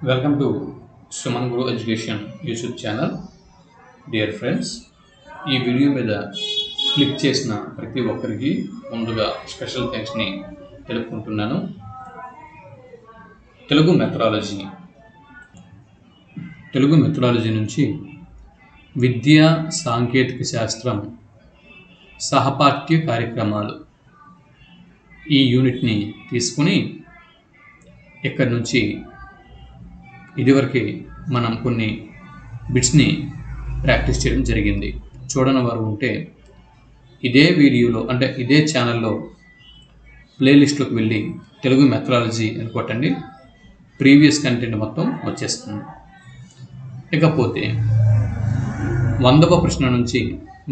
Welcome to Suman Guru education YouTube channel. Dear friends, ఈ video మీద click చేసిన ప్రతి ఒక్కరికి ముందుగా స్పెషల్ థ్యాంక్స్ని తెలుపుకుంటున్నాను. తెలుగు మెథడాలజీ నుంచి విద్యా సాంకేతిక శాస్త్రం సహపాఠ్య కార్యక్రమాలు ఈ యూనిట్ని తీసుకుని ఇక్కడి నుంచి ఇదివరకే మనం కొన్ని బిట్స్ని ప్రాక్టీస్ చేయడం జరిగింది. చూడని వారు ఉంటే ఇదే వీడియోలో అంటే ఇదే ఛానల్లో ప్లేలిస్ట్లోకి వెళ్ళి తెలుగు మెథడాలజీ అని కొట్టండి, ప్రీవియస్ కంటెంట్ మొత్తం వచ్చేస్తుంది. ఇకపోతే 100వ ప్రశ్న నుంచి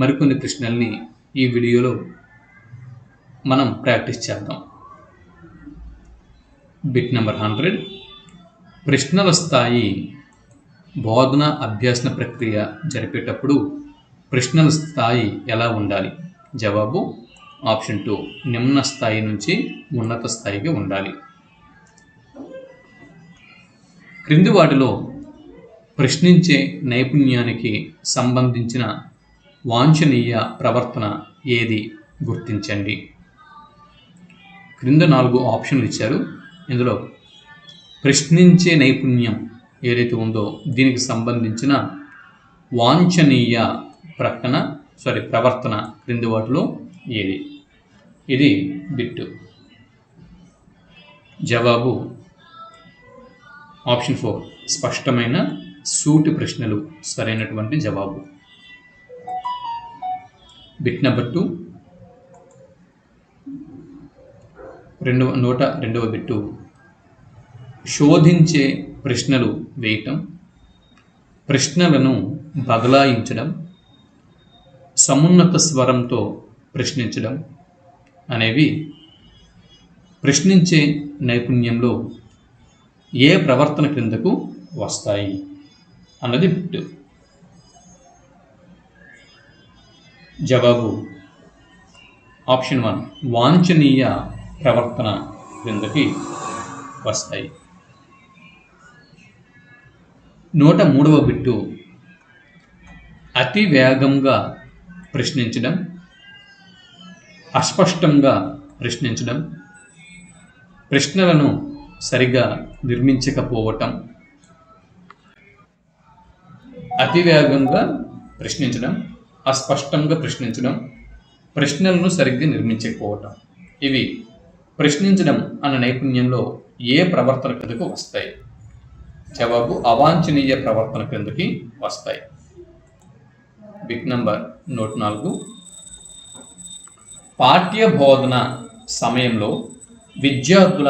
మరికొన్ని ప్రశ్నల్ని ఈ వీడియోలో మనం ప్రాక్టీస్ చేద్దాం. Bit number 100. ప్రశ్నల స్థాయి బోధన అభ్యాసన ప్రక్రియ జరిపేటప్పుడు ప్రశ్నల స్థాయి ఎలా ఉండాలి? జవాబు ఆప్షన్ 2, నిమ్న స్థాయి నుంచి ఉన్నత స్థాయికి ఉండాలి. క్రింది వాటిలో ప్రశ్నించే నైపుణ్యానికి సంబంధించిన వాంఛనీయ ప్రవర్తన ఏది? గుర్తించండి. క్రింద 4 ఆప్షన్లు ఇచ్చారు. ఇందులో ప్రశ్నించే నైపుణ్యం ఏదైతే ఉందో దీనికి సంబంధించిన వాంఛనీయ ప్రవర్తన క్రింది వాటిలో ఏది? ఇది బిట్టు. జవాబు ఆప్షన్ 4, స్పష్టమైన సూటి ప్రశ్నలు సరైనటువంటి జవాబు. బిట్ నెంబర్ 2, 102వ బిట్టు. శోధించే ప్రశ్నలు వేయటం, ప్రశ్నలను బదలాయించడం, సమున్నత స్వరంతో ప్రశ్నించడం అనేవి ప్రశ్నించే నైపుణ్యంలో ఏ ప్రవర్తన క్రిందకు వస్తాయి అన్నది బిట్టు. జవాబు ఆప్షన్ 1, వాంఛనీయ ప్రవర్తన క్రిందకి వస్తాయి. 103వ బిట్టు. అతి వేగంగా ప్రశ్నించడం, అస్పష్టంగా ప్రశ్నించడం, ప్రశ్నలను సరిగా నిర్మించకపోవటం. అతి వేగంగా ప్రశ్నించడం, అస్పష్టంగా ప్రశ్నించడం, ప్రశ్నలను సరిగ్గా నిర్మించకపోవటం, ఇవి ప్రశ్నించడం అన్న నైపుణ్యంలో ఏ ప్రవర్తన కిందకు వస్తాయి? జవాబు అవాంఛనీయ ప్రవర్తన క్రిందకి వస్తాయి. Bit number 104. పాఠ్య బోధన సమయంలో విద్యార్థుల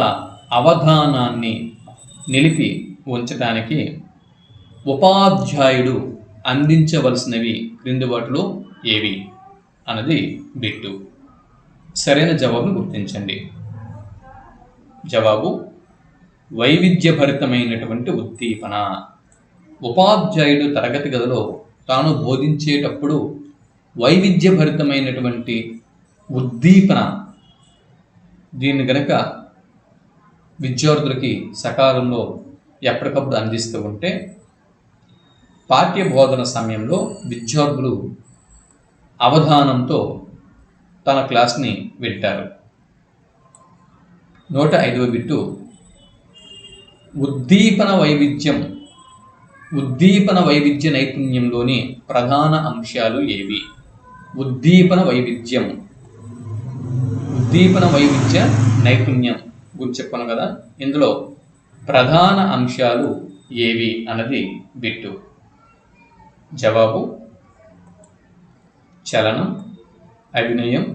అవధానాన్ని నిలిపి ఉంచడానికి ఉపాధ్యాయుడు అందించవలసినవి క్రింది వాటిలో ఏవి అన్నది బిట్టు. సరైన జవాబును గుర్తించండి. జవాబు వైవిధ్యభరితమైనటువంటి ఉద్దీపన. ఉపాధ్యాయుడు తరగతి గదిలో తాను బోధించేటప్పుడు వైవిధ్యభరితమైనటువంటి ఉద్దీపన దీన్ని గనక విద్యార్థులకి సకాలంలో ఎప్పటికప్పుడు అందిస్తూ ఉంటే పాఠ్య బోధన సమయంలో విద్యార్థులు అవధానంతో తన క్లాస్ని వింటారు. 105వ బిట్టు. ఉద్దీపన వైవిధ్య నైపుణ్యంలోని ప్రధాన అంశాలు ఏవి? ఉద్దీపన వైవిధ్య నైపుణ్యం గురించి చెప్పాను కదా, ఇందులో ప్రధాన అంశాలు ఏవి అన్నది బిట్టు. జవాబు చలనం, అభినయం,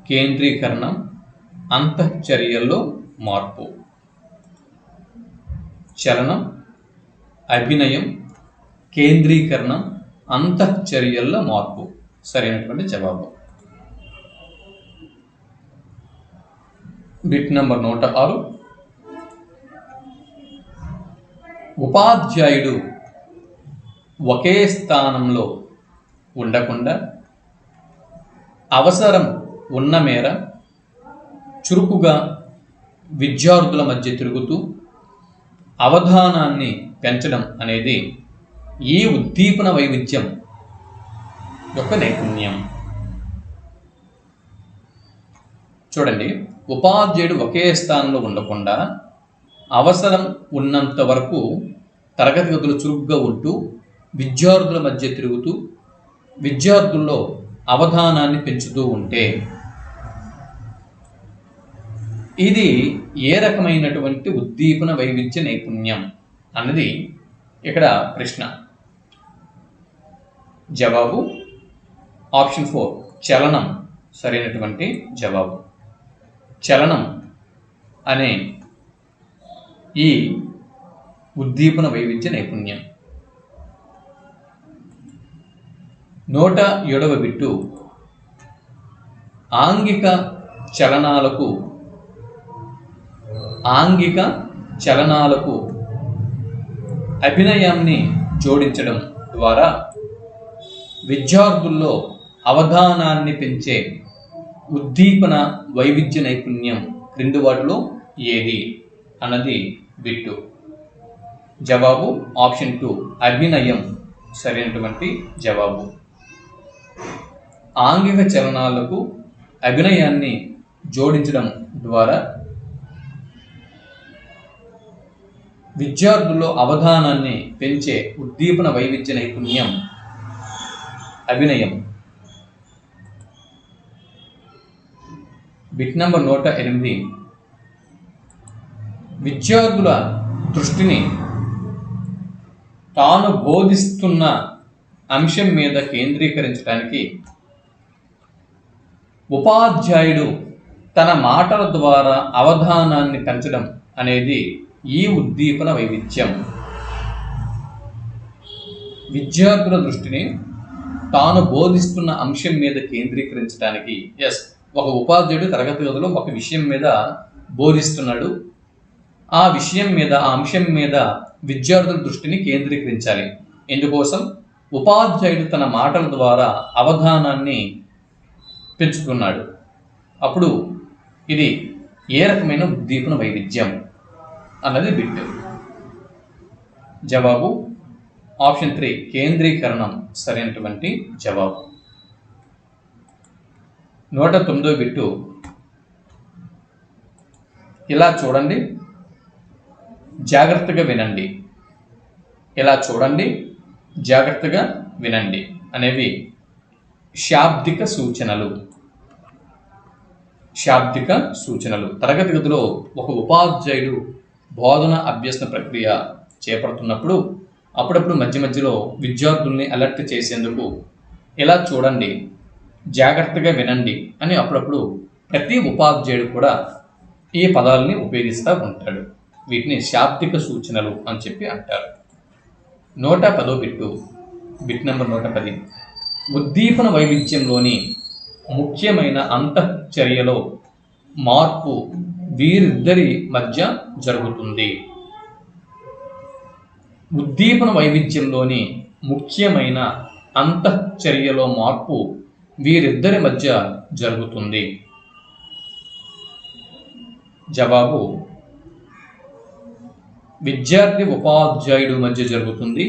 కేంద్రీకరణం, అంతఃచర్యల్లో మార్పు. చలనం, అభినయం, కేంద్రీకరణం, అంతఃచర్యల్లో మార్పు సరైనటువంటి జవాబు. Bit number 106. ఉపాధ్యాయుడు ఒకే స్థానంలో ఉండకుండా అవసరం ఉన్న మేర చురుకుగా విద్యార్థుల మధ్య తిరుగుతూ అవధానాన్ని పెంచడం అనేది ఈ ఉద్దీపన వైవిధ్యం యొక్క నైపుణ్యం. చూడండి, ఉపాధ్యాయుడు ఒకే స్థానంలో ఉండకుండా అవసరం ఉన్నంత వరకు తరగతి గదులు చురుగ్గా ఉంటూ విద్యార్థుల మధ్య తిరుగుతూ విద్యార్థుల్లో అవధానాన్ని పెంచుతూ ఉంటే ఇది ఏ రకమైనటువంటి ఉద్దీపన వైవిధ్య నైపుణ్యం అన్నది ఇక్కడ ప్రశ్న. జవాబు ఆప్షన్ 4 చలనం సరైనటువంటి జవాబు. చలనం అనే ఈ ఉద్దీపన వైవిధ్య నైపుణ్యం. 107వ బిట్టు ఆంగిక చలనాలకు అభినయాన్ని జోడించడం ద్వారా విద్యార్థుల్లో అవధానాన్ని పెంచే ఉద్దీపన వైవిధ్య నైపుణ్యం క్రింది వాటిలో ఏది అన్నది బిట్టు. జవాబు ఆప్షన్ 2 అభినయం సరైనటువంటి జవాబు. ఆంగిక చలనాలకు అభినయాన్ని జోడించడం ద్వారా విద్యార్థుల్లో అవధానాన్ని పెంచే ఉద్దీపన వైవిధ్య నైపుణ్యం అభినయం. బిట్ నంబర్ 108 విద్యార్థుల దృష్టిని తాను బోధిస్తున్న అంశం మీద కేంద్రీకరించడానికి ఉపాధ్యాయుడు తన మాటల ద్వారా అవధానాన్ని పెంచడం అనేది ఈ ఉద్దీపన వైవిధ్యం. విద్యార్థుల దృష్టిని తాను బోధిస్తున్న అంశం మీద కేంద్రీకరించడానికి ఒక ఉపాధ్యాయుడు తరగతి గదిలో ఒక విషయం మీద బోధిస్తున్నాడు. ఆ అంశం మీద విద్యార్థుల దృష్టిని కేంద్రీకరించాలి. ఎందుకోసం? ఉపాధ్యాయుడు తన మాటల ద్వారా అవధానాన్ని పెంచుతున్నాడు. అప్పుడు ఇది ఏ రకమైన ఉద్దీపన వైవిధ్యం అన్నది బిట్. జవాబు ఆప్షన్ 3 కేంద్రీకరణం సరైనటువంటి జవాబు. 109వ బిట్టు ఇలా చూడండి, జాగ్రత్తగా వినండి. ఇలా చూడండి, జాగ్రత్తగా వినండి అనేవి శాబ్దిక సూచనలు. తరగతి గదిలో ఒక ఉపాధ్యాయుడు బోధన అభ్యసన ప్రక్రియ చేపడుతున్నప్పుడు అప్పుడప్పుడు మధ్య మధ్యలో విద్యార్థుల్ని అలర్ట్ చేసేందుకు ఇలా చూడండి, జాగ్రత్తగా వినండి అని అప్పుడప్పుడు ప్రతి ఉపాధ్యాయుడు కూడా ఈ పదాలని ఉపయోగిస్తూ ఉంటాడు. వీటిని శాబ్దిక సూచనలు అని చెప్పి అంటారు. 110వ బిట్టు బిట్ నెంబర్ 110 ఉద్దీపన వైవిధ్యంలోని ముఖ్యమైన అంతఃచర్యలో మార్పు వీరిద్దరి మధ్య జరుగుతుంది. ఉద్దీపన వైవిధ్యంలోని ముఖ్యమైన అంతఃచర్యలో మార్పు వీరిద్దరి మధ్య జరుగుతుంది. జవాబు విద్యార్థి ఉపాధ్యాయుడు మధ్య జరుగుతుంది,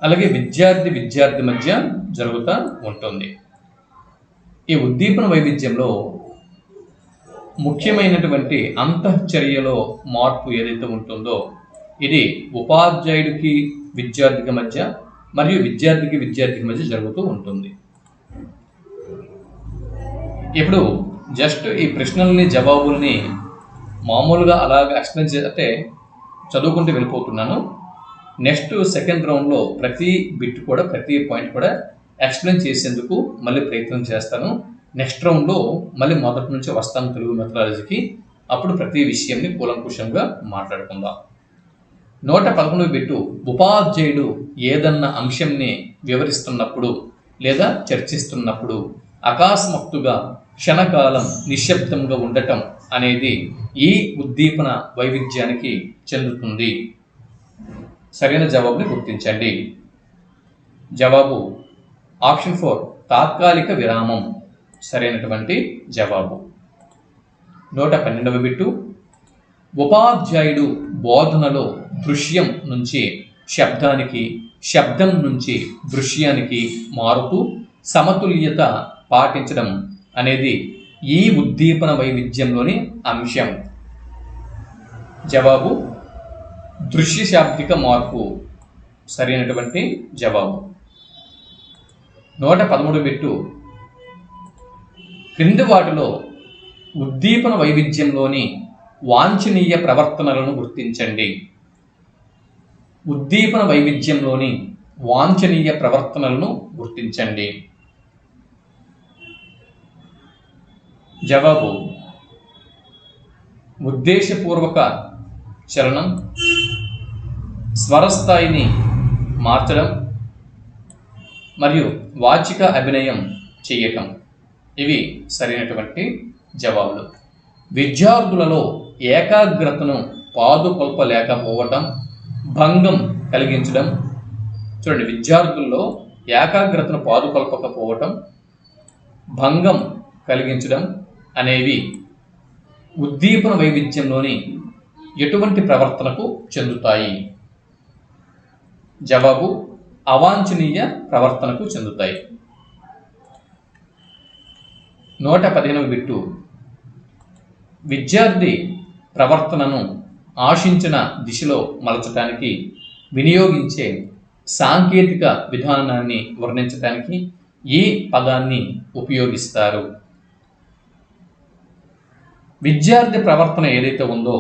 అలాగే విద్యార్థి మధ్య జరుగుతూ ఉంటుంది. ఈ ఉద్దీపన వైవిధ్యంలో ముఖ్యమైనటువంటి అంతఃచర్యలో మార్పు ఏదైతే ఉంటుందో ఇది ఉపాధ్యాయుడికి విద్యార్థికి మధ్య మరియు విద్యార్థికి మధ్య జరుగుతూ ఉంటుంది. ఇప్పుడు జస్ట్ ఈ ప్రశ్నల్ని జవాబుల్ని మామూలుగా అలాగ ఎక్స్ప్లెయిన్ చేస్తే చదువుకుంటూ వెళ్ళిపోతున్నాను. నెక్స్ట్ సెకండ్ రౌండ్లో ప్రతి బిట్ కూడా ప్రతి పాయింట్ కూడా ఎక్స్ప్లెయిన్ చేసేందుకు మళ్ళీ ప్రయత్నం చేస్తాను. నెక్స్ట్ రౌండ్లో మళ్ళీ మొదటి నుంచి వస్తాను తెలుగు మెథడాలజీకి. అప్పుడు ప్రతి విషయంని కూలంకుషంగా మాట్లాడుకుందాం. 111వ బిట్టు ఉపాధ్యాయుడు ఏదన్నా అంశంని వివరిస్తున్నప్పుడు లేదా చర్చిస్తున్నప్పుడు అకస్మాత్తుగా క్షణకాలం నిశ్శబ్దంగా ఉండటం అనేది ఈ ఉద్దీపన వైవిధ్యానికి చెందుతుంది. సరైన జవాబుని గుర్తించండి. జవాబు ఆప్షన్ 4 తాత్కాలిక విరామం సరైనటువంటి జవాబు. 112వ బిట్టు ఉపాధ్యాయుడు బోధనలో దృశ్యం నుంచి శబ్దానికి, శబ్దం నుంచి దృశ్యానికి మారుతూ సమతుల్యత పాటించడం అనేది ఈ ఉద్దీపన వైవిధ్యంలోని అంశం. జవాబు దృశ్య శాబ్దిక మార్పు సరైనటువంటి జవాబు. 113 బిట్టు క్రింది వాటిలో ఉద్దీపన వైవిధ్యంలోని వాంఛనీయ ప్రవర్తనలను గుర్తించండి. ఉద్దీపన వైవిధ్యంలోని వాంఛనీయ ప్రవర్తనలను గుర్తించండి. జవాబు ఉద్దేశపూర్వక చలనం, స్వరస్థాయిని మార్చడం మరియు వాచిక అభినయం చేయటం. ఇవి సరైనటువంటి జవాబులు. విద్యార్థులలో ఏకాగ్రతను పాదుకొల్పలేకపోవటం, భంగం కలిగించడం. చూడండి, విద్యార్థుల్లో ఏకాగ్రతను పాదుకొల్పకపోవటం, భంగం కలిగించడం అనేవి ఉద్దీపన వైవిధ్యంలోని ఎటువంటి ప్రవర్తనకు చెందుతాయి? జవాబు అవాంఛనీయ ప్రవర్తనకు చెందుతాయి. 115 బిట్టు విద్యార్థి ప్రవర్తనను ఆశించిన దిశలో మలచడానికి వినియోగించే సాంకేతిక విధానాన్ని వర్ణించడానికి ఏ పదాన్ని ఉపయోగిస్తారు? విద్యార్థి ప్రవర్తన ఏదైతే ఉందో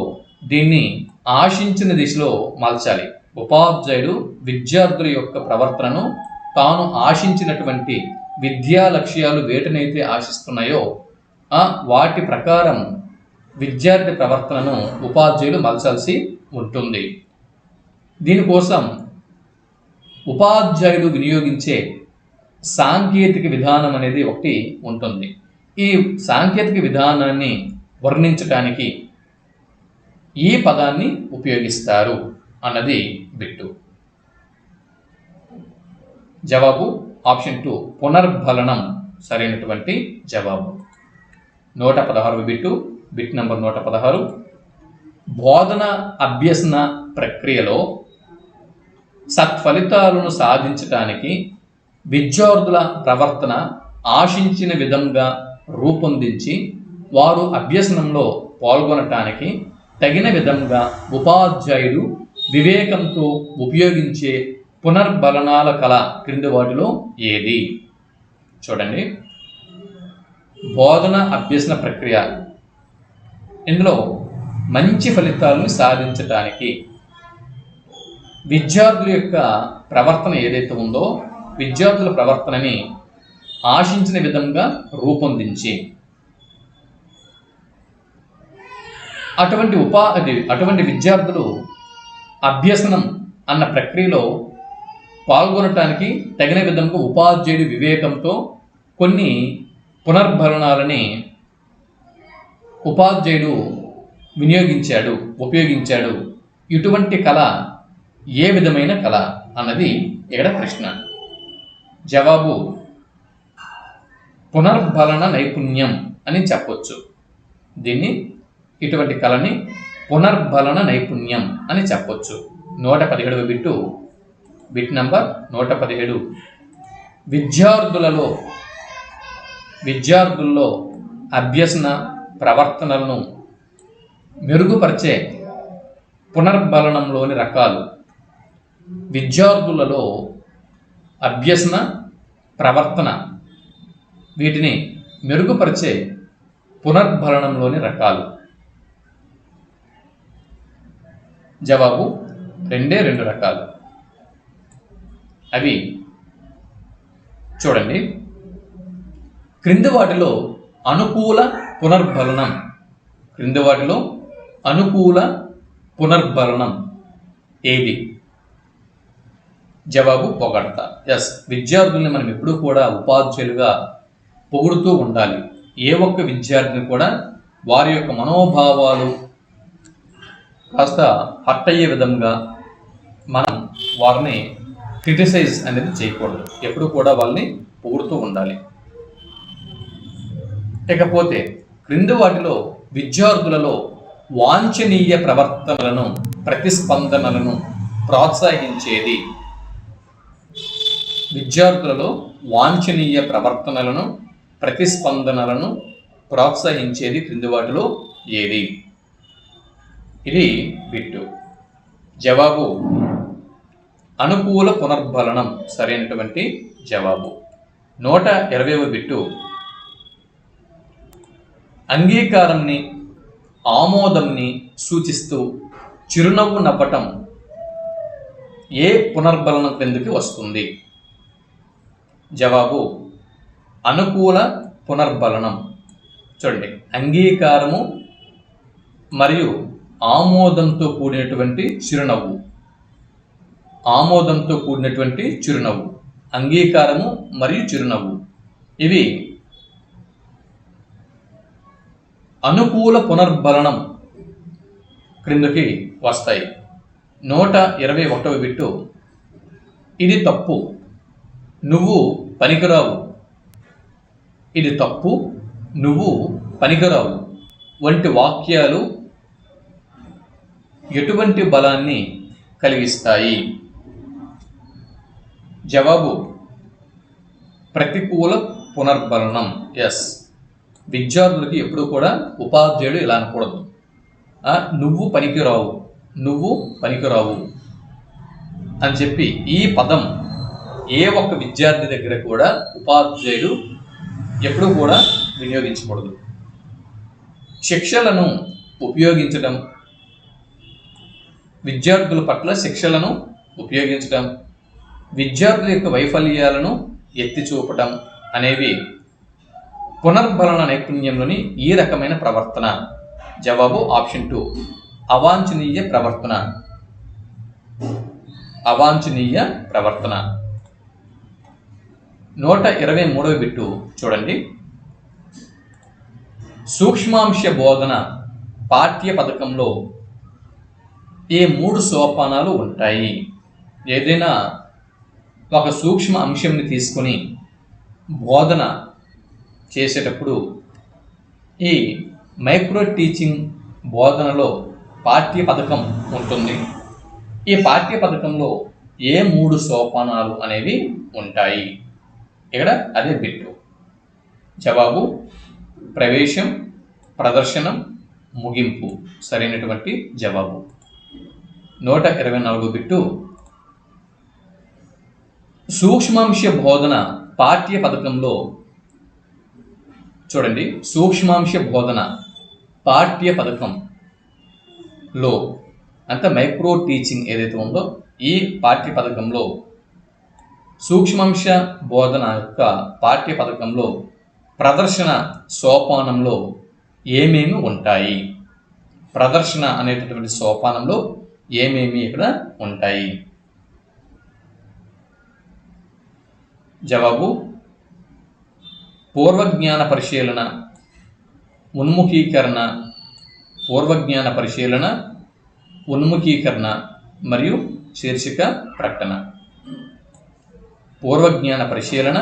దీన్ని ఆశించిన దిశలో మలచాలి. ఉపాధ్యాయుడు విద్యార్థుల యొక్క ప్రవర్తనను తాను ఆశించినటువంటి విద్యా లక్ష్యాలు వేటినైతే ఆశిస్తున్నాయో వాటి ప్రకారం విద్యార్థి ప్రవర్తనను ఉపాధ్యాయులు మలచాల్సి ఉంటుంది. దీనికోసం ఉపాధ్యాయుడు వినియోగించే సాంకేతిక విధానం అనేది ఒకటి ఉంటుంది. ఈ సాంకేతిక విధానాన్ని వర్ణించటానికి ఈ పదాన్ని ఉపయోగిస్తారు అన్నది బిట్టు. జవాబు ఆప్షన్ 2 పునర్బలనం సరైనటువంటి జవాబు. 116 బిట్టు, బిట్ నంబర్ 116. బోధన అభ్యసన ప్రక్రియలో సత్ఫలితాలను సాధించటానికి విద్యార్థుల ప్రవర్తన ఆశించిన విధంగా రూపొందించి వారు అభ్యసనంలో పాల్గొనటానికి తగిన విధంగా ఉపాధ్యాయుడు వివేకంతో ఉపయోగించే పునర్బలనాల కళ క్రింది వాటిలో ఏది? చూడండి, బోధన అభ్యసన ప్రక్రియ, ఇందులో మంచి ఫలితాలను సాధించటానికి విద్యార్థుల యొక్క ప్రవర్తన ఏదైతే ఉందో విద్యార్థుల ప్రవర్తనని ఆశించిన విధంగా రూపొందించి అటువంటి విద్యార్థులు అభ్యసనం అన్న ప్రక్రియలో పాల్గొనటానికి తగిన విధంగా ఉపాధ్యాయుడి వివేకంతో కొన్ని పునర్బలనాలని ఉపాధ్యాయుడు ఉపయోగించాడు. ఇటువంటి కళ ఏ విధమైన కళ అన్నది ఇక్కడ ప్రశ్న. జవాబు పునర్బలన నైపుణ్యం అని చెప్పొచ్చు. ఇటువంటి కళని పునర్బలన నైపుణ్యం అని చెప్పొచ్చు. 117 బిట్టు, బిట్ నంబర్ 117. విద్యార్థుల్లో అభ్యసన ప్రవర్తనలను మెరుగుపరిచే పునర్బలనంలోని రకాలు. విద్యార్థులలో అభ్యసన ప్రవర్తన వీటిని మెరుగుపరిచే పునర్బలనంలోని రకాలు. జవాబు 2 రకాలు. అవి చూడండి, క్రింది వాటిలో అనుకూల పునర్బలనం ఏది? జవాబు పొగడ్త. ఎస్, విద్యార్థుల్ని మనం ఎప్పుడూ కూడా ఉపాధ్యాయులుగా పొగుడుతూ ఉండాలి. ఏ ఒక్క విద్యార్థిని కూడా వారి యొక్క మనోభావాలు కాస్త హర్ట్ అయ్యే విధంగా మనం వారిని క్రిటిసైజ్ అనేది చేయకూడదు. ఎప్పుడు కూడా వాళ్ళని పొగుడుతూ ఉండాలి. ఇకపోతే క్రింది వాటిలో విద్యార్థులలో వాంఛనీయ ప్రవర్తనలను ప్రతిస్పందనలను ప్రోత్సహించేది. విద్యార్థులలో వాంఛనీయ ప్రవర్తనలను ప్రతిస్పందనలను ప్రోత్సహించేది క్రింది వాటిలో ఏది? ఇది బిట్టు. జవాబు అనుకూల పునర్బలనం సరైనటువంటి జవాబు. 120వ బిట్టు. అంగీకారంని ఆమోదంని సూచిస్తూ చిరునవ్వు నవ్వటం ఏ పునర్బలనం క్రిందికి వస్తుంది? జవాబు అనుకూల పునర్బలనం. చూడండి, అంగీకారము మరియు ఆమోదంతో కూడినటువంటి చిరునవ్వు, ఆమోదంతో కూడినటువంటి చిరునవ్వు, అంగీకారము మరియు చిరునవ్వు ఇవి అనుకూల పునర్బలనం క్రిందకి వస్తాయి. 121వ బిట్టు. ఇది తప్పు, నువ్వు పనికిరావు, ఇది తప్పు, నువ్వు పనికిరావు వంటి వాక్యాలు ఎటువంటి బలాన్ని కలిగిస్తాయి? జవాబు ప్రతికూల పునర్బలనం. ఎస్, విద్యార్థులకి ఎప్పుడు కూడా ఉపాధ్యాయుడు ఇలా అనకూడదు, నువ్వు పనికిరావు, నువ్వు పనికిరావు అని చెప్పి ఈ పదం ఏ ఒక్క విద్యార్థి దగ్గర కూడా ఉపాధ్యాయుడు ఎప్పుడు కూడా వినియోగించకూడదు. శిక్షలను ఉపయోగించడం, విద్యార్థుల పట్ల శిక్షలను ఉపయోగించడం, విద్యార్థుల యొక్క వైఫల్యాలను ఎత్తి చూపటం అనేవి పునర్బలన నైపుణ్యంలోని ఈ రకమైన ప్రవర్తన. జవాబు ఆప్షన్ 2 అవాంఛనీయ ప్రవర్తన. అవాంఛనీయ ప్రవర్తన. 123వ బిట్టు చూడండి. సూక్ష్మాంశ బోధన పాఠ్య పథకంలో ఏ 3 సోపానాలు ఉంటాయి? ఏదైనా ఒక సూక్ష్మ అంశంని తీసుకొని బోధన చేసేటప్పుడు ఈ మైక్రో టీచింగ్ బోధనలో పాఠ్య పథకం ఉంటుంది. ఈ పాఠ్య పథకంలో ఏ 3 సోపానాలు అనేవి ఉంటాయి? ఇక్కడ అదే బిట్టు. జవాబు ప్రవేశం, ప్రదర్శనం, ముగింపు సరైనటువంటి జవాబు. 124 బిట్టు. సూక్ష్మాంశ బోధన పాఠ్య పథకంలో చూడండి, సూక్ష్మాంశ బోధన పాఠ్య పథకంలో అంటే మైక్రో టీచింగ్ ఏదైతే ఉందో ఈ పాఠ్య పథకంలో సూక్ష్మాంశ బోధన యొక్క పాఠ్య పథకంలో ప్రదర్శన సోపానంలో ఏమేమి ఉంటాయి? ప్రదర్శన అనేటటువంటి సోపానంలో ఏమేమి ఇక్కడ ఉంటాయి? జవాబు పూర్వజ్ఞాన పరిశీలన, ఉన్ముఖీకరణ, పూర్వజ్ఞాన పరిశీలన, ఉన్ముఖీకరణ మరియు శీర్షిక ప్రకటన. పూర్వజ్ఞాన పరిశీలన,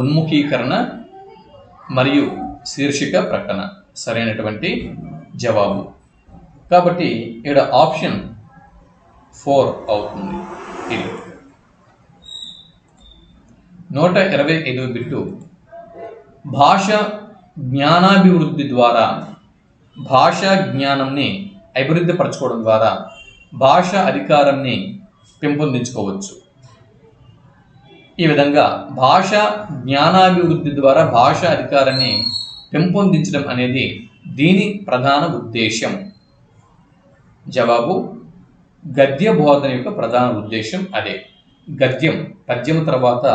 ఉన్ముఖీకరణ మరియు శీర్షిక ప్రకటన సరైనటువంటి జవాబు. కాబట్టి ఇక్కడ ఆప్షన్ 4 అవుతుంది. ఇది 125వ బిట్టు. భాష జ్ఞానాభివృద్ధి ద్వారా భాషా జ్ఞానంని అభివృద్ధి పరచుకోవడం ద్వారా భాషా అధికారాన్ని పెంపొందించుకోవచ్చు. ఈ విధంగా భాషా జ్ఞానాభివృద్ధి ద్వారా భాషా అధికారాన్ని పెంపొందించడం అనేది దీని ప్రధాన ఉద్దేశం. జవాబు గద్య బోధన యొక్క ప్రధాన ఉద్దేశం అదే. గద్యం, పద్యం తర్వాత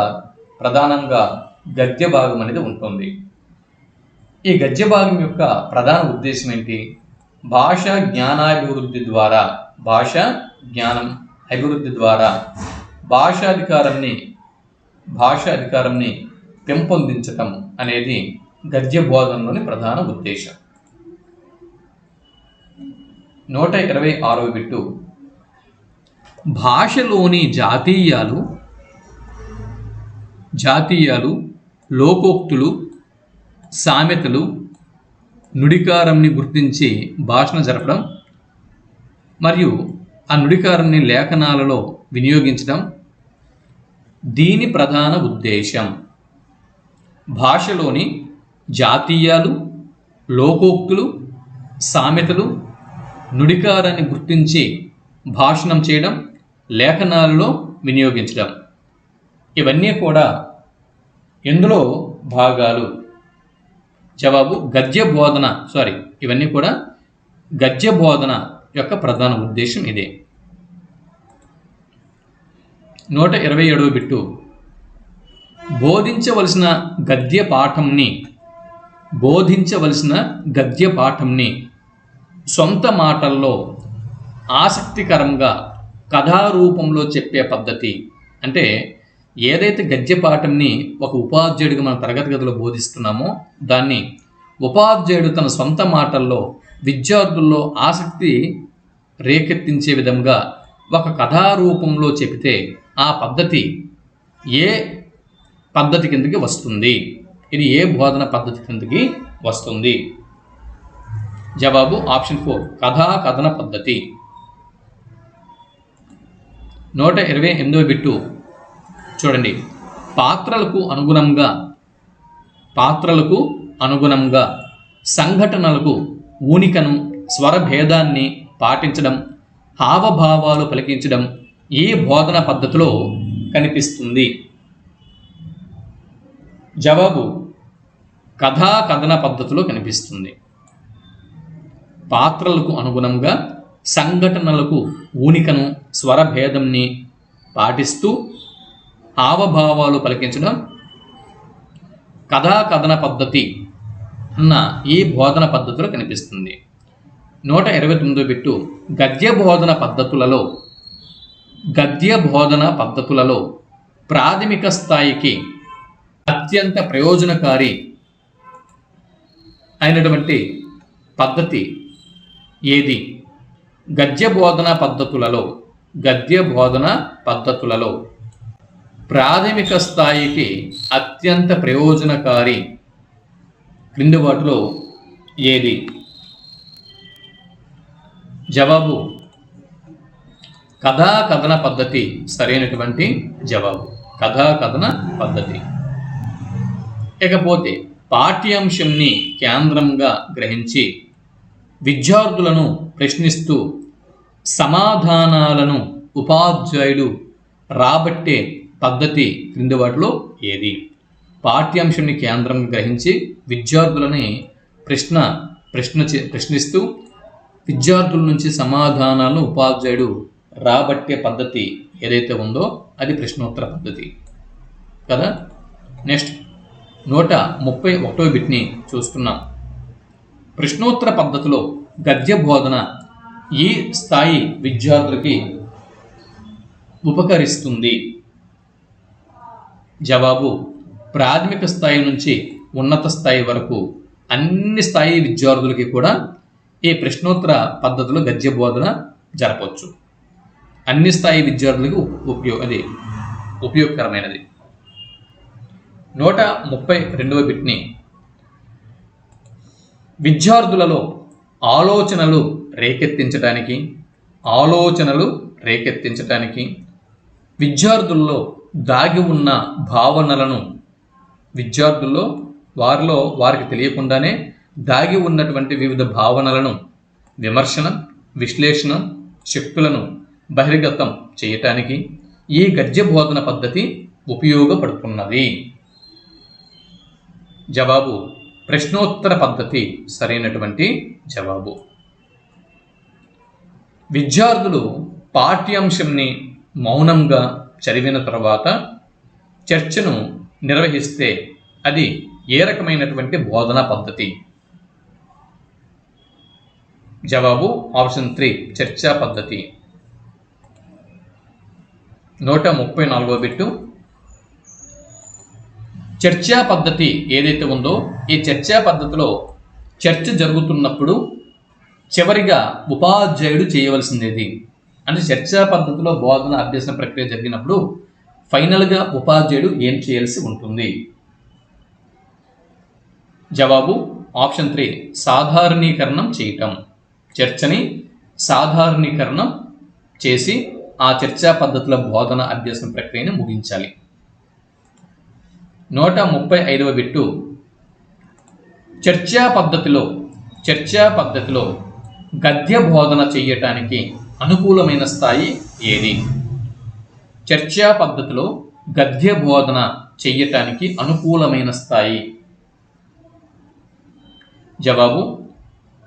ప్రధానంగా గద్య భాగం అనేది ఉంటుంది. ఈ గద్య భాగం యొక్క ప్రధాన ఉద్దేశం ఏంటి? భాషా జ్ఞానాభివృద్ధి ద్వారా, భాషా జ్ఞానం అభివృద్ధి ద్వారా భాషా అధికారాన్ని పెంపొందించటం అనేది గద్య బోధనలోని ప్రధాన ఉద్దేశం. 126వ బిట్టు. భాషలోని జాతీయాలు, లోకోక్తులు, సామెతలు, నుడికారంని గుర్తించి భాషణ జరపడం మరియు ఆ నుడికారంని లేఖనాలలో వినియోగించడం దీని ప్రధాన ఉద్దేశం. భాషలోని జాతీయాలు, లోకోక్తులు, సామెతలు, నుడికారాన్ని గుర్తించి భాషణం చేయడం, లేఖనాలలో వినియోగించడం ఇవన్నీ కూడా ఎందులో భాగాలు? జవాబు గద్య బోధన ఇవన్నీ కూడా గద్య బోధన యొక్క ప్రధాన ఉద్దేశం ఇదే. 127వ బిట్టు బోధించవలసిన గద్య పాఠంని సొంత మాటల్లో ఆసక్తికరంగా కథారూపంలో చెప్పే పద్ధతి. అంటే ఏదైతే గద్య పాఠంని ఒక ఉపాధ్యాయుడిగా మన తరగతి గదిలో బోధిస్తున్నామో దాన్ని ఉపాధ్యాయుడు తన సొంత మాటల్లో విద్యార్థుల్లో ఆసక్తి రేకెత్తించే విధంగా ఒక కథారూపంలో చెబితే ఆ పద్ధతి ఏ పద్ధతి కిందకి వస్తుంది? ఇది ఏ బోధన పద్ధతి కిందకి వస్తుంది? జవాబు ఆప్షన్ 4 కథన పద్ధతి. 128వ బిట్టు చూడండి. పాత్రలకు అనుగుణంగా సంఘటనలకు ఊనికను, స్వరభేదాన్ని పాటించడం, హావభావాలు పలికించడం ఏ బోధన పద్ధతిలో కనిపిస్తుంది? జవాబు కథన పద్ధతిలో కనిపిస్తుంది. పాత్రలకు అనుగుణంగా సంఘటనలకు ఊనికను, స్వరభేదంని పాటిస్తూ హావభావాలు పలికించడం కథన పద్ధతి అన్న ఈ బోధన పద్ధతిలో కనిపిస్తుంది. 129వ బిట్టు గద్య బోధన పద్ధతులలో ప్రాథమిక స్థాయికి అత్యంత ప్రయోజనకారి అయినటువంటి పద్ధతి ఏది? గద్య బోధన పద్ధతులలో ప్రాథమిక స్థాయికి అత్యంత ప్రయోజనకారి క్రింది వాటిలో ఏది? జవాబు కథన పద్ధతి సరైనటువంటి జవాబు. కథన పద్ధతి. ఇకపోతే పాఠ్యాంశంని కేంద్రంగా గ్రహించి విద్యార్థులను ప్రశ్నిస్తూ సమాధానాలను ఉపాధ్యాయుడు రాబట్టే పద్ధతి క్రింది వాటిలో ఏది? పాఠ్యాంశాన్ని కేంద్రంగా గ్రహించి విద్యార్థులని ప్రశ్నిస్తూ విద్యార్థుల నుంచి సమాధానాలను ఉపాధ్యాయుడు రాబట్టే పద్ధతి ఏదైతే ఉందో అది ప్రశ్నోత్తర పద్ధతి కదా. నెక్స్ట్ 131వ బిట్ని చూస్తున్నాం. ప్రశ్నోత్తర పద్ధతిలో గద్య బోధన ఈ స్థాయి విద్యార్థులకి ఉపకరిస్తుంది? జవాబు ప్రాథమిక స్థాయి నుంచి ఉన్నత స్థాయి వరకు అన్ని స్థాయి విద్యార్థులకి కూడా ఈ ప్రశ్నోత్తర పద్ధతిలో గద్య బోధన జరపవచ్చు. అన్ని స్థాయి విద్యార్థులకు అది ఉపయోగకరమైనది. 132వ బిట్ని విద్యార్థులలో ఆలోచనలు రేకెత్తించడానికి విద్యార్థుల్లో దాగి ఉన్న భావనలను వారికి తెలియకుండానే దాగి ఉన్నటువంటి వివిధ భావనలను విమర్శన, విశ్లేషణ శక్తులను బహిర్గతం చేయటానికి ఈ గద్య బోధన పద్ధతి ఉపయోగపడుతున్నది. జవాబు ప్రశ్నోత్తర పద్ధతి సరైనటువంటి జవాబు. విద్యార్థులు పాఠ్యాంశంని మౌనంగా చదివిన తర్వాత చర్చను నిర్వహిస్తే అది ఏ రకమైనటువంటి బోధనా పద్ధతి? జవాబు ఆప్షన్ 3 చర్చా పద్ధతి. 134వ బిట్టు చర్చా పద్ధతి ఏదైతే ఉందో ఈ చర్చా పద్ధతిలో చర్చ జరుగుతున్నప్పుడు చివరిగా ఉపాధ్యాయుడు చేయవలసిందేది? అంటే చర్చా పద్ధతిలో బోధన అభ్యసన ప్రక్రియ జరిగినప్పుడు ఫైనల్గా ఉపాధ్యాయుడు ఏం చేయాల్సి ఉంటుంది? జవాబు ఆప్షన్ 3 సాధారణీకరణం చేయటం. చర్చని సాధారణీకరణం చేసి ఆ చర్చా పద్ధతుల బోధన అభ్యసన ప్రక్రియను ముగించాలి. 135వ బిట్టు చర్చా పద్ధతిలో గద్య బోధన చేయటానికి అనుకూలమైన స్థాయి ఏది? చర్చా పద్ధతిలో గద్య బోధన చెయ్యటానికి అనుకూలమైన స్థాయి. జవాబు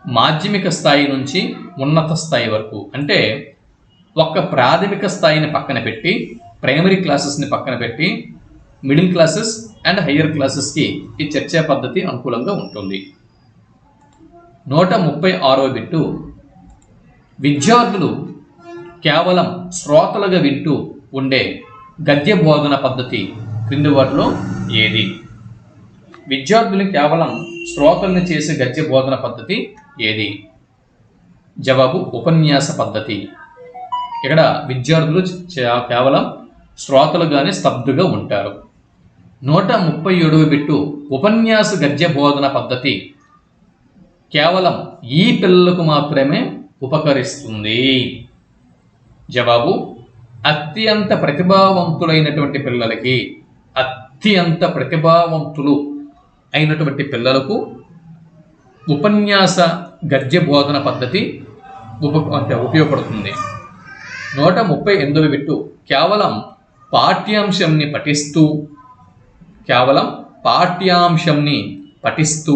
మాధ్యమిక స్థాయి నుంచి ఉన్నత స్థాయి వరకు. అంటే ఒక్క ప్రాథమిక స్థాయిని పక్కన పెట్టి, ప్రైమరీ క్లాసెస్ని పక్కన పెట్టి, మిడిల్ క్లాసెస్ అండ్ హయ్యర్ క్లాసెస్కి ఈ చర్చా పద్ధతి అనుకూలంగా ఉంటుంది. 136వ బిట్టు విద్యార్థులు కేవలం శ్రోతలుగా వింటూ ఉండే గద్య బోధన పద్ధతి క్రింది వాటిలో ఏది? విద్యార్థులు కేవలం శ్రోతల్ని చేసే గద్య బోధన పద్ధతి ఏది? జవాబు ఉపన్యాస పద్ధతి. ఇక్కడ విద్యార్థులు కేవలం శ్రోతలుగానే స్తబ్దుగా ఉంటారు. 137వ బిట్టు ఉపన్యాస గద్య బోధన పద్ధతి కేవలం ఈ పిల్లలకు మాత్రమే ఉపకరిస్తుంది. జవాబు అత్యంత ప్రతిభావంతులైనటువంటి పిల్లలకి, అత్యంత ప్రతిభావంతులు అయినటువంటి పిల్లలకు ఉపన్యాస గద్య బోధన పద్ధతి ఉపయోగపడుతుంది. 138వ బిట్టు కేవలం పాఠ్యాంశంని పఠిస్తూ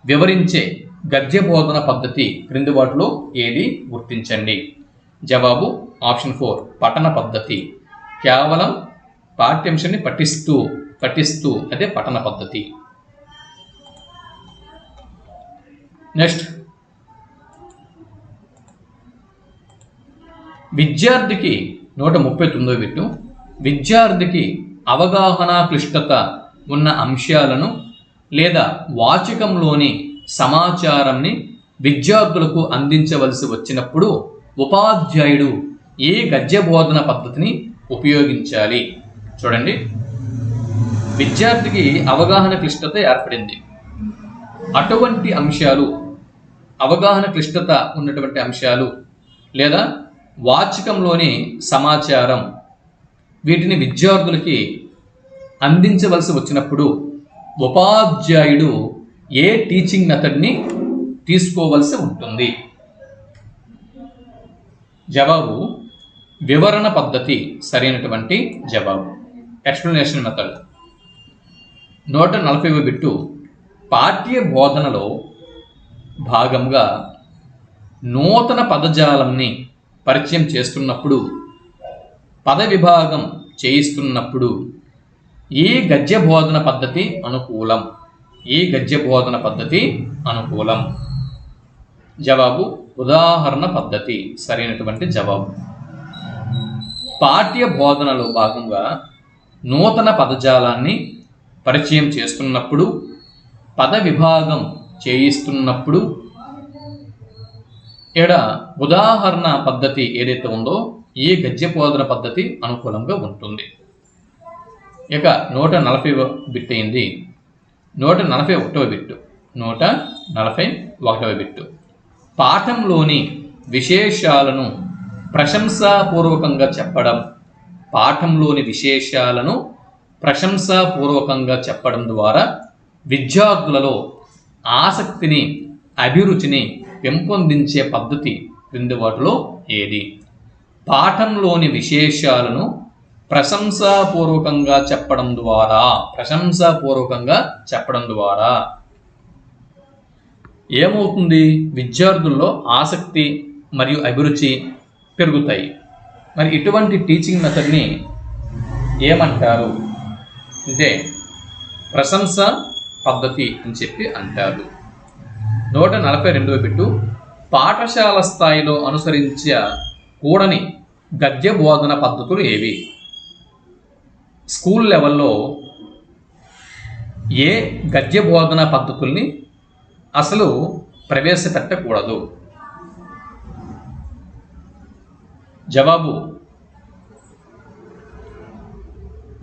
వివరించే గద్య బోధన పద్ధతి క్రింది వాటిలో ఏది? గుర్తించండి. జవాబు ఆప్షన్ 4 పఠన పద్ధతి. కేవలం పాఠ్యాంశాన్ని పఠిస్తూ అదే పఠన పద్ధతి. నెక్స్ట్ విద్యార్థికి 139వ బిట్టు విద్యార్థికి అవగాహన క్లిష్టత ఉన్న అంశాలను లేదా వాచకంలోని సమాచారాన్ని విద్యార్థులకు అందించవలసి వచ్చినప్పుడు ఉపాధ్యాయుడు ఏ గద్య బోధన పద్ధతిని ఉపయోగించాలి? చూడండి, విద్యార్థికి అవగాహన క్లిష్టత ఏర్పడింది. అటువంటి అంశాలు, అవగాహన క్లిష్టత ఉన్నటువంటి అంశాలు లేదా వాచకంలోని సమాచారం, వీటిని విద్యార్థులకి అందించవలసి వచ్చినప్పుడు ఉపాధ్యాయుడు ఏ టీచింగ్ మెథడ్ని తీసుకోవలసి ఉంటుంది? జవాబు వివరణ పద్ధతి సరైనటువంటి జవాబు. Explanation method. 140వ బిట్టు పాఠ్య బోధనలో భాగంగా నూతన పదజాలంని పరిచయం చేస్తున్నప్పుడు, పద విభాగం చేయిస్తున్నప్పుడు ఏ గద్య బోధన పద్ధతి అనుకూలం? ఏ గద్య బోధన పద్ధతి అనుకూలం? జవాబు ఉదాహరణ పద్ధతి సరైనటువంటి జవాబు. పాఠ్య బోధనలో భాగంగా నూతన పదజాలాన్ని పరిచయం చేస్తున్నప్పుడు, పద విభాగం చేయిస్తున్నప్పుడు ఇక్కడ ఉదాహరణ పద్ధతి ఏదైతే ఉందో ఏ గద్య బోధన పద్ధతి అనుకూలంగా ఉంటుంది. ఇక 140వ బిట్ అయింది. 141వ బిట్టు 141వ బిట్టు పాఠంలోని విశేషాలను ప్రశంసాపూర్వకంగా చెప్పడం. పాఠంలోని విశేషాలను ప్రశంసాపూర్వకంగా చెప్పడం ద్వారా విద్యార్థులలో ఆసక్తిని, అభిరుచిని పెంపొందించే పద్ధతి క్రింది వాటిలో ఏది? పాఠంలోని విశేషాలను ప్రశంసాపూర్వకంగా చెప్పడం ద్వారా ఏమవుతుంది? విద్యార్థుల్లో ఆసక్తి మరియు అభిరుచి పెరుగుతాయి. మరి ఇటువంటి టీచింగ్ మెథడ్ని ఏమంటారు అంటే ప్రశంస పద్ధతి అని చెప్పి అంటారు. 142వ బిట్టు పాఠశాల స్థాయిలో అనుసరించకూడని గద్య బోధన పద్ధతులు ఏవి? స్కూల్ లెవెల్లో ఏ గద్య బోధన పద్ధతుల్ని అసలు ప్రవేశపెట్టకూడదు? జవాబు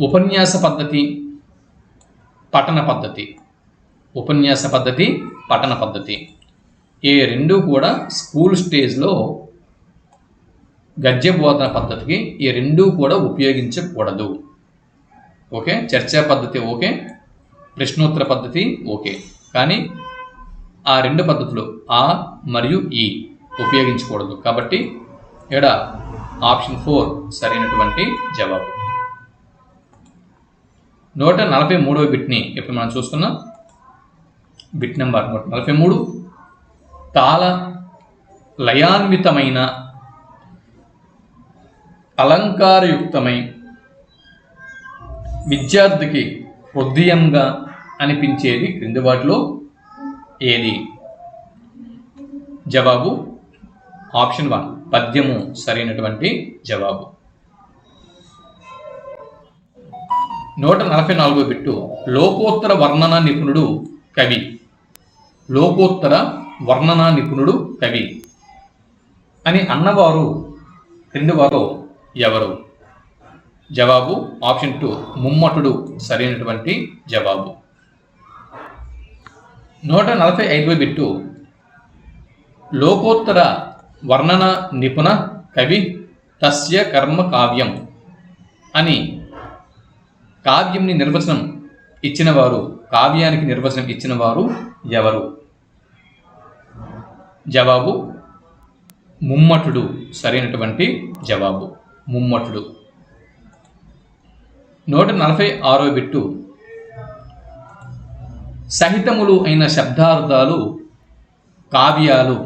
ఉపన్యాస పద్ధతి, పఠన పద్ధతి. ఉపన్యాస పద్ధతి, పఠన పద్ధతి. ఈ రెండు కూడా స్కూల్ స్టేజ్లో గద్య బోధన పద్ధతికి ఈ రెండూ కూడా ఉపయోగించకూడదు. ఓకే, చర్చా పద్ధతి ఓకే, ప్రశ్నోత్తర పద్ధతి ఓకే, కానీ ఆ రెండు పద్ధతులు ఆ మరియు ఈ ఉపయోగించకూడదు. కాబట్టి ఇక్కడ ఆప్షన్ 4 సరైనటువంటి జవాబు. 143వ బిట్ని ఇప్పుడు మనం చూస్తున్నాం. Bit number 143. తాళ లయాన్వితమైన అలంకారయుక్తమై విద్యార్థికి హృదయంగా అనిపించేది క్రింది వాటిలో ఏది? జవాబు ఆప్షన్ 1 పద్యము సరైనటువంటి జవాబు. 144వ బిట్టు లోకోత్తర వర్ణన నిపుణుడు కవి. లోకోత్తర వర్ణన నిపుణుడు కవి అని అన్నవారు క్రింది వారు ఎవరు? జవాబు ఆప్షన్ 2 ముమ్మటుడు సరైనటువంటి జవాబు. 145వ బిట్టు లోకోత్తర వర్ణన నిపుణ కవి తస్య కర్మ కావ్యం అని కావ్యంని నిర్వచనం ఇచ్చినవారు, కావ్యానికి నిర్వచనం ఇచ్చినవారు ఎవరు? జవాబు ముమ్మటుడు సరైనటువంటి జవాబు. ముమ్మటుడు. 146వ బిట్టు సహితములు అయిన శబ్దార్థాలు కావ్యాలు,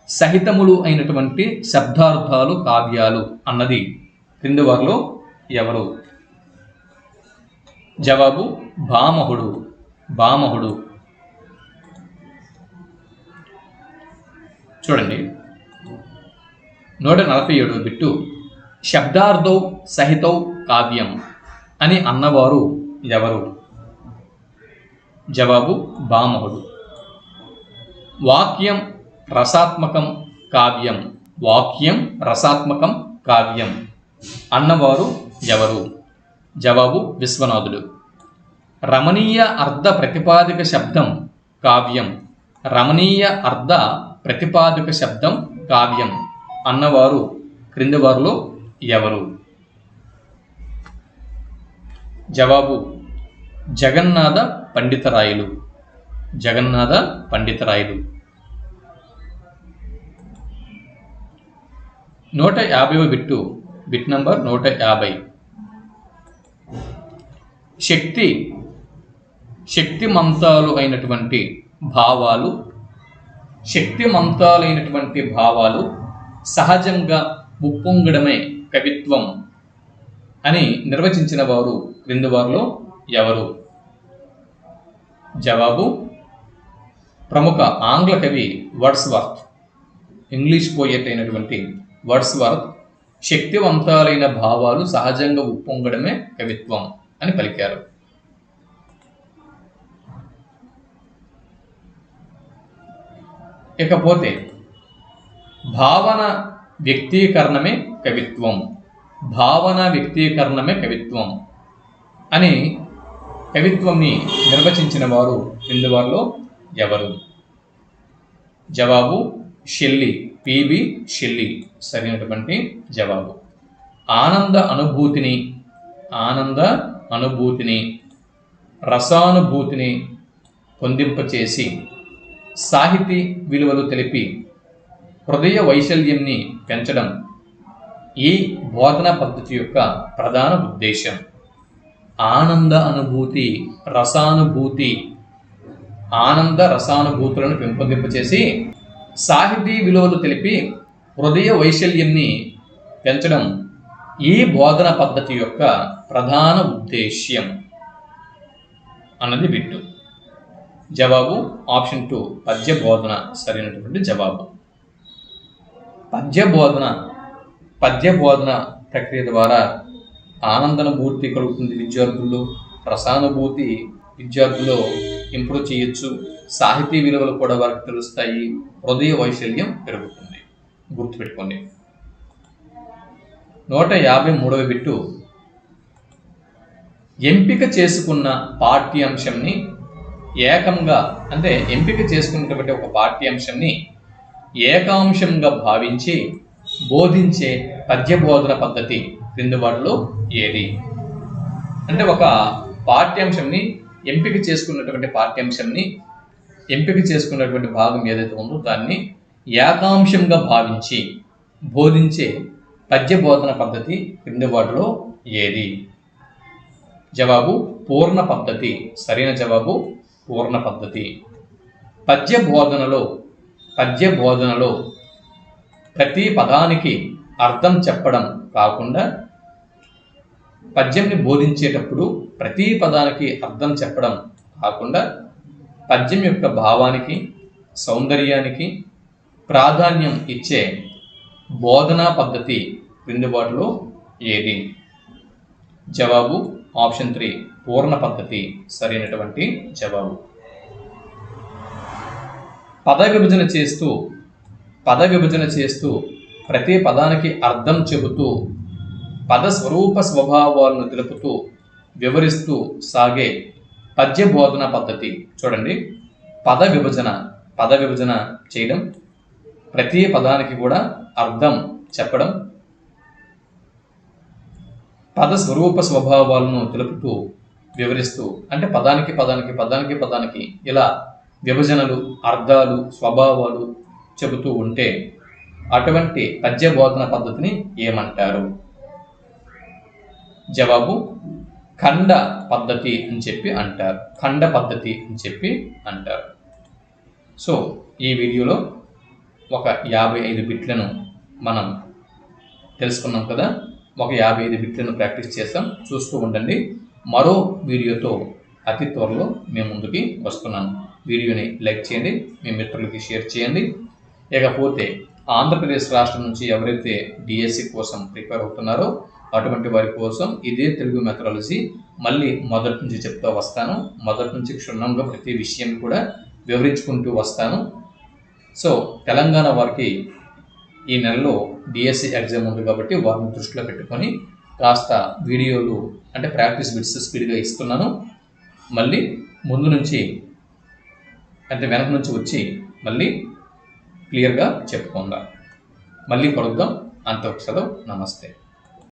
సహితములు అయినటువంటి శబ్దార్థాలు కావ్యాలు అన్నది క్రింది వారిలో ఎవరు? జవాబు భామహుడు. భామహుడు. చూడండి 147వ బిట్టు శబ్దార్థౌ సహితౌ కావ్యం అని అన్నవారు ఎవరు? జవాబు భామహుడు. వాక్యం రసాత్మకం కావ్యం, వాక్యం రసాత్మకం కావ్యం అన్నవారు ఎవరు? జవాబు విశ్వనాథుడు. రమణీయ అర్ధ ప్రతిపాదిక శబ్దం కావ్యం, రమణీయ అర్ధ ప్రతిపాదిక శబ్దం కావ్యం అన్నవారు క్రింది వారిలో ఎవరు? జవాబు జగన్నాథ పండితరాయలు. జగన్నాథ పండితరాయలు. 150వ బిట్టు బిట్ నంబర్ 150. శక్తిమంతాలు అయినటువంటి భావాలు, శక్తిమంతాలైనటువంటి భావాలు సహజంగా ఉప్పొంగడమే కవిత్వం అని నిర్వచించిన వారు క్రింది వారిలో ఎవరు? జవాబు ప్రముఖ ఆంగ్ల కవి వర్డ్స్వర్త్. ఇంగ్లీష్ పోయెట్ అయినటువంటి వర్డ్స్వర్త్ శక్తివంతాలైన భావాలు సహజంగా ఉప్పొంగడమే కవిత్వం అని పలికారు. ఇకపోతే భావన వ్యక్తీకరణమే కవిత్వం, భావన వ్యక్తీకరణమే కవిత్వం అని కవిత్వంని నిర్వచించిన వారు క్రింది వారిలో ఎవరు? జవాబు షెల్లీ. పిబి షెల్లీ సరైనటువంటి జవాబు. ఆనంద అనుభూతిని రసానుభూతిని పొందింపచేసి సాహితీ విలువలు తెలిపి హృదయ వైశల్యంని పెంచడం ఈ బోధనా పద్ధతి యొక్క ప్రధాన ఉద్దేశం. ఆనంద అనుభూతి, రసానుభూతి, ఆనంద రసానుభూతులను పెంపొందింపచేసి సాహితీ విలువలు తెలిపి హృదయ వైశల్యాన్ని పెంచడం ఈ బోధన పద్ధతి యొక్క ప్రధాన ఉద్దేశ్యం అన్నది బిట్టు. జవాబు ఆప్షన్ 2 పద్య బోధన సరైనటువంటి జవాబు. పద్య బోధన ప్రక్రియ ద్వారా ఆనందానుభూతి కలుగుతుంది విద్యార్థుల్లో, రసానుభూతి విద్యార్థుల్లో ఇంప్రూవ్ చేయొచ్చు, సాహితీ విలువలు కూడా వారికి తెలుస్తాయి, హృదయ వైశల్యం పెరుగుతుంది. గుర్తుపెట్టుకోండి. 153వ బిట్టు ఎంపిక చేసుకున్న పాఠ్యాంశంని ఏకంగా అంటే ఎంపిక చేసుకున్నటువంటి ఒక పాఠ్యాంశాన్ని ఏకాంశంగా భావించి బోధించే పద్య బోధన పద్ధతి క్రింది వాటిలో ఏది? అంటే ఒక పాఠ్యాంశాన్ని ఎంపిక చేసుకున్నటువంటి భాగం ఏదైతే ఉందో దాన్ని ఏకాంశంగా భావించి బోధించే పద్య బోధన పద్ధతి క్రింది వాటిలో ఏది? జవాబు పూర్ణ పద్ధతి. సరైన జవాబు పూర్ణ పద్ధతి. పద్య బోధనలో ప్రతి పదానికి అర్థం చెప్పడం కాకుండా పద్యంని బోధించేటప్పుడు ప్రతి పదానికి అర్థం చెప్పడం కాకుండా పద్యం యొక్క భావానికి, సౌందర్యానికి ప్రాధాన్యం ఇచ్చే బోధనా పద్ధతి క్రింది వాటిలో ఏది? జవాబు ఆప్షన్ 3 పూర్ణ పద్ధతి సరైనటువంటి జవాబు. పద విభజన చేస్తూ ప్రతి పదానికి అర్థం చెబుతూ పద స్వరూప స్వభావాలను తెలుపుతూ వివరిస్తూ సాగే పద్య బోధన పద్ధతి. చూడండి, పద విభజన చేయడం, ప్రతి పదానికి కూడా అర్థం చెప్పడం, పద స్వరూప స్వభావాలను తెలుపుతూ వివరిస్తూ అంటే పదానికి ఇలా విభజనలు, అర్థాలు, స్వభావాలు చెబుతూ ఉంటే అటువంటి పద్య బోధన పద్ధతిని ఏమంటారు? జవాబు ఖండ పద్ధతి అని చెప్పి అంటారు. సో ఈ వీడియోలో ఒక 55 బిట్లను మనం తెలుసుకున్నాం కదా. ఒక 55 బిట్లను ప్రాక్టీస్ చేస్తాం, చూస్తూ ఉండండి. మరో వీడియోతో అతి త్వరలో మేము ముందుకి వస్తున్నాను. వీడియోని లైక్ చేయండి, మీ మిత్రులకి షేర్ చేయండి. ఇకపోతే ఆంధ్రప్రదేశ్ రాష్ట్రం నుంచి ఎవరైతే డిఎస్సి కోసం ప్రిపేర్ అవుతున్నారో అటువంటి వారి కోసం ఇదే తెలుగు మెథడాలజీ మళ్ళీ మొదటి నుంచి చెప్తూ వస్తాను. మొదటి నుంచి క్షుణ్ణంగా ప్రతి విషయం కూడా వివరించుకుంటూ వస్తాను. సో తెలంగాణ వారికి ఈ నెలలో డిఎస్సి ఎగ్జామ్ ఉంది కాబట్టి వారిని దృష్టిలో పెట్టుకొని కాస్త వీడియోలు అంటే ప్రాక్టీస్ బిట్స్ స్పీడ్గా ఇస్తున్నాను. మళ్ళీ ముందు నుంచి అంటే వెనక నుంచి వచ్చి మళ్ళీ క్లియర్గా చెప్పుకుందాం. మళ్ళీ కలుద్దాం. అంతవరకు సెలవు. నమస్తే.